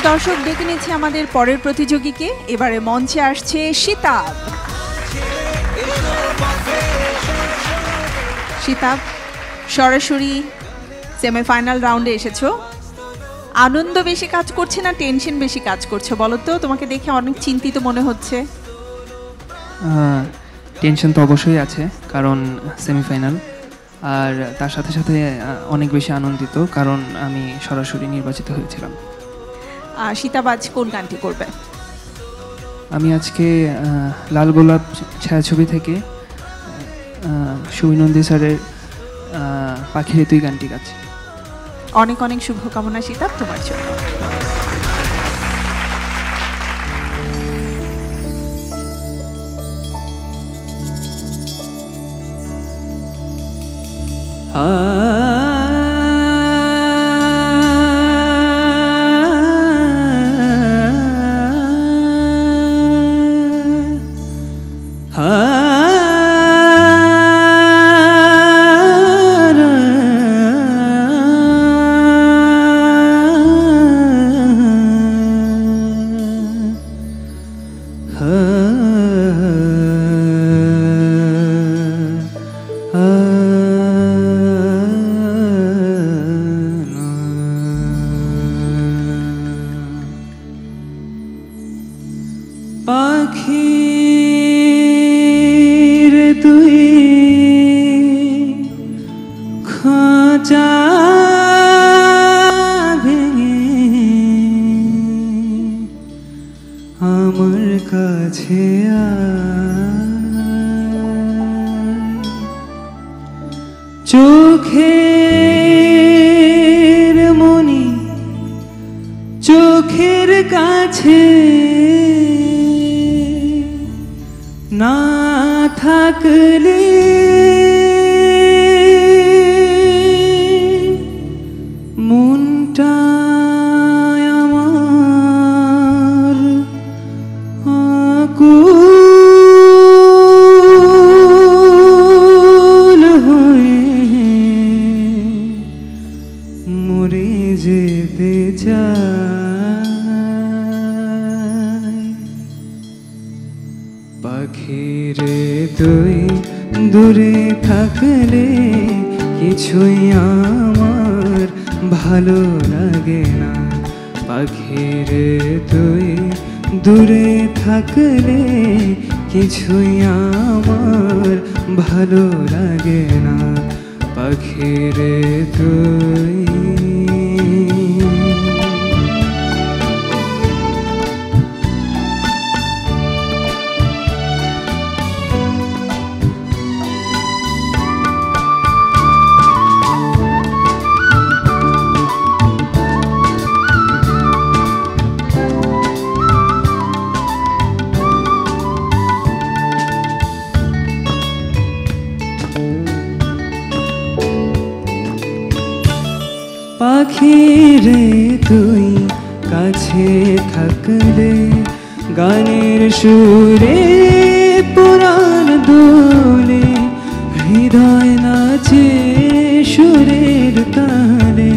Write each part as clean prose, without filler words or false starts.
দর্শক ডেকে নিচ্ছে আমাদের পরের প্রতিযোগীকে। এবারে মঞ্চে আসছে শিতাব। শিতাব, সরাসরি সেমিফাইনাল রাউন্ডে এসেছো। আনন্দ বেশি কাজ করছে না টেনশন বেশি কাজ করছে বলো তো? তোমাকে দেখে অনেক চিন্তিত মনে হচ্ছে। টেনশন তো অবশ্যই আছে, কারণ সেমিফাইনাল, আর তার সাথে সাথে অনেক বেশি আনন্দিত কারণ আমি সরাসরি নির্বাচিত হয়েছিলাম। শিতাব আজ কোন গানটি করবে? আমি আজকে লাল গোলাপ ছায়াছবি থেকে সুবিনন্দী স্যারের পাখিরে তুই গানটি গাচ্ছি। অনেক অনেক শুভকামনা শিতাব তোমার জন্য। পাখির তুই খাঁচা ভেঙে আমার কাছে চোখের মনি চোখের কাছে না থাকলে মনটা আমার আকুল হয়ে মরে যেতে চায়। পাখিরে তুই দূরে থাকলে কিছুই আমার ভালো লাগে না। পাখিরে তুই দূরে থাকলে কিছুই আমার ভালো লাগে না। পাখিরে তুই পাখিরে তুই কাছে থাকলে গানের সুরে পুরাণ দোলে হৃদয় নাচে সুরের তালে।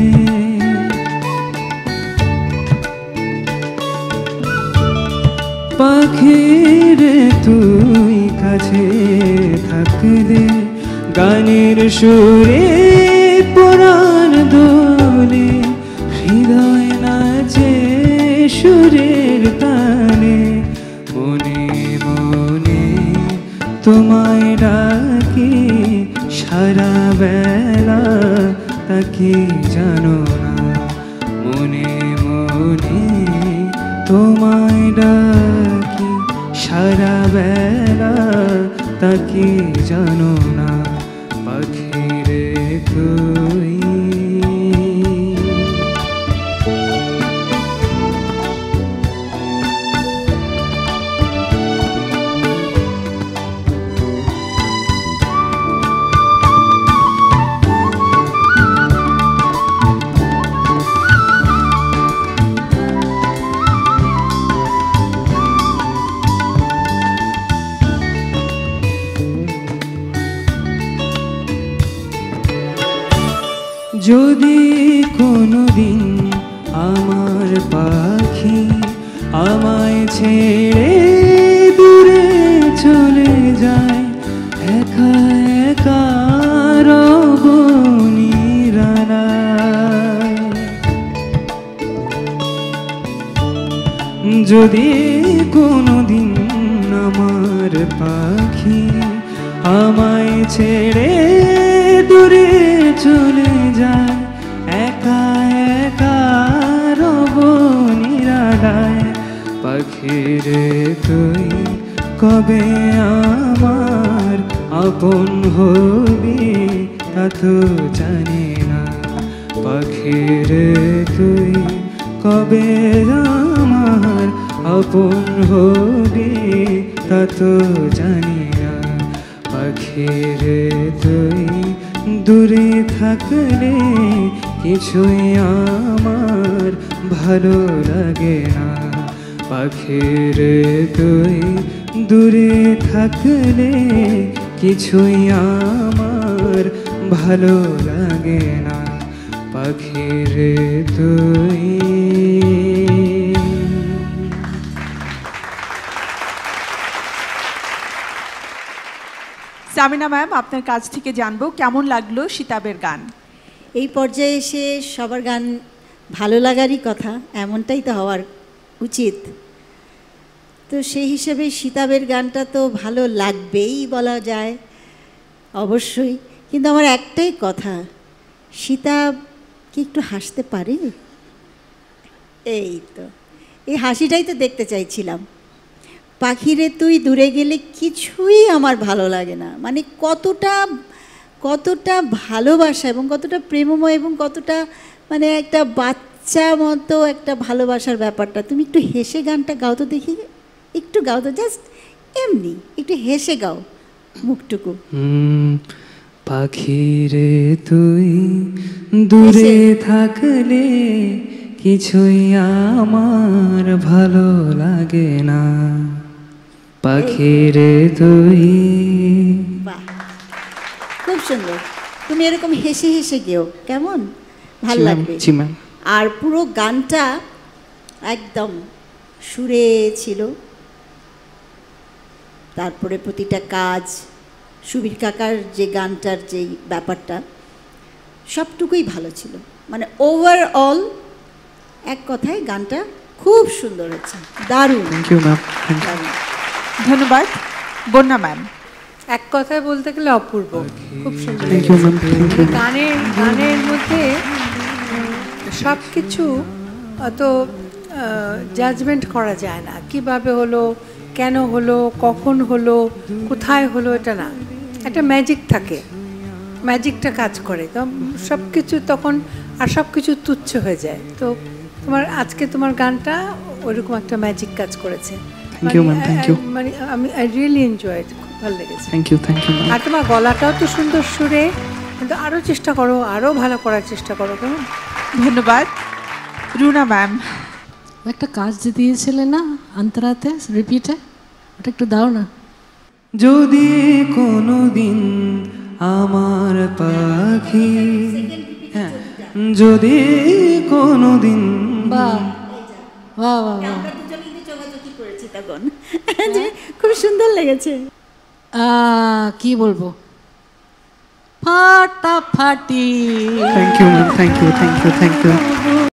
পাখিরে তুই কাছে থাকলে গানের সুরে পুরাণ দোলে হৃদয় নাচে সুরের তালে। মনে মনে তোমায় ডাকি সারা বেলা তাকে জানো না। মনে মনে তোমায় ডাকি সারা বেলা তাকে জানো না। পাখিরে তুই যদি কোনোদিন আমার পাখি আমায় ছেড়ে দূরে চলে যায়, একা একা রব নিরালায়। যদি কোনোদিন আমার পাখি আমায় ছেড়ে দূরে চলে যায়, একা একা রব নিরালায়। পাখিরে তুই কবে আমার আপন হবি তা তো জানি না। পাখিরে তুই কবে আমার আপন হবি তা তো জানি না। পাখিরে তুই দূরে থাকলে কিছুই আমার ভালো লাগে না। পাখিরে তুই দূরে থাকলে কিছুই আমার ভালো লাগে না। পাখিরে তুই। সামিনা ম্যাম, আপনার কাছ থেকে জানবো কেমন লাগলো শীতাবের গান। এই পর্যায়ে এসে সবার গান ভালো লাগারই কথা, এমনটাই তো হওয়ার উচিত। তো সেই হিসেবে শীতাবের গানটা তো ভালো লাগবেই বলা যায় অবশ্যই, কিন্তু আমার একটাই কথা, শীতাব কি একটু হাসতে পারে? এই তো এই হাসিটাই তো দেখতে চাইছিলাম। পাখিরে তুই দূরে গেলে কিছুই আমার ভালো লাগে না, মানে কতটা ভালোবাসা এবং কতটা প্রেমময় এবং কতটা মানে একটা বাচ্চা মতো একটা ভালোবাসার ব্যাপারটা। তুমি একটু হেসে গানটা গাও তো দেখি, একটু গাও তো, জাস্ট এমনি একটু হেসে গাও মুখটুকু। পাখিরে তুই দূরে থাকলে কিছুই আমার ভালো লাগে না। পাখিরে তুই। বাহ, খুব সুন্দর। তুমি এরকম হেসে হেসে গেও, কেমন ভালো লাগবে। জি ম্যাম। আর পুরো গানটা একদম সুরে ছিল, তারপরে প্রতিটা কাজ, সুবীর কাকার যে গানটার যেই ব্যাপারটা সবটুকুই ভালো ছিল, মানে ওভারঅল এক কথায় গানটা খুব সুন্দর হচ্ছে, দারুণ। Thank you ma'am. দারুণ। ধন্যবাদ। বন্যা ম্যাম। এক কথায় বলতে গেলে অপূর্ব, খুব সুন্দর। Thank you ma'am. Thank you. গানের মধ্যে সব কিছু অত জাজমেন্ট করা যায় না, কিভাবে হলো, কেন হলো, কখন হলো, কোথায় হলো, এটা না, একটা ম্যাজিক থাকে, ম্যাজিকটা কাজ করে তো সব কিছু তখন, আর সব কিছু তুচ্ছ হয়ে যায়। তো আজকে তোমার গানটা ওইরকম একটা ম্যাজিক কাজ করেছে। Thank you ma'am. Thank you. মানে আই রিয়েলি এনজয়, খুব ভালো লেগেছে। Thank you. Thank you ma'am. আর তোমার গলাটাও তো সুন্দর সুরে, কিন্তু আরও চেষ্টা করো, আরও ভালো করার চেষ্টা করো, কেমন? ধন্যবাদ। রুনা ম্যাম। একটা কাজ যে দিয়েছিলে না আন্তরাতে রিপিটে, ওটা একটু দাও না। যদি কোনোদিন আমার পাখি, হ্যাঁ, যদি কোনোদিন। বাহ বাহ বাহ বাহ, আমরা দুজনে কিন্তু চোখাচোখি করেছি তখন, খুব সুন্দর লেগেছে। কি বলবো, ফাটাফাটি। Thank you ma'am. Thank you. Thank you. Thank you.